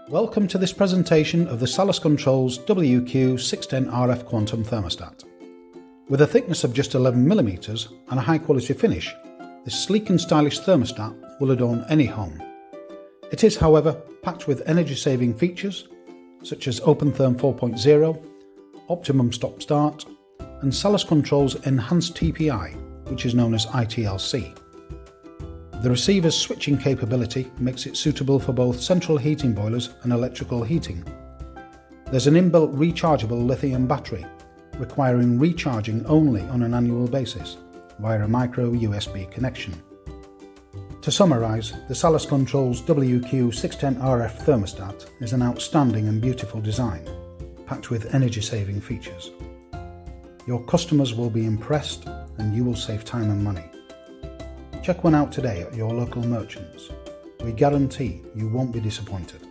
Welcome to this presentation of the Salas Controls WQ610RF Quantum Thermostat. With a thickness of just 11mm and a high quality finish, this sleek and stylish thermostat will adorn any home. It is, however, packed with energy saving features such as OpenTherm 4.0, Optimum Stop Start and Salas Controls Enhanced TPI, which is known as ITLC. The receiver's switching capability makes it suitable for both central heating boilers and electrical heating. There's an inbuilt rechargeable lithium battery, requiring recharging only on an annual basis via a micro USB connection. To summarise, the Salas Controls WQ610RF thermostat is an outstanding and beautiful design, packed with energy-saving features. Your customers will be impressed and you will save time and money. Check one out today at your local merchants. We guarantee you won't be disappointed.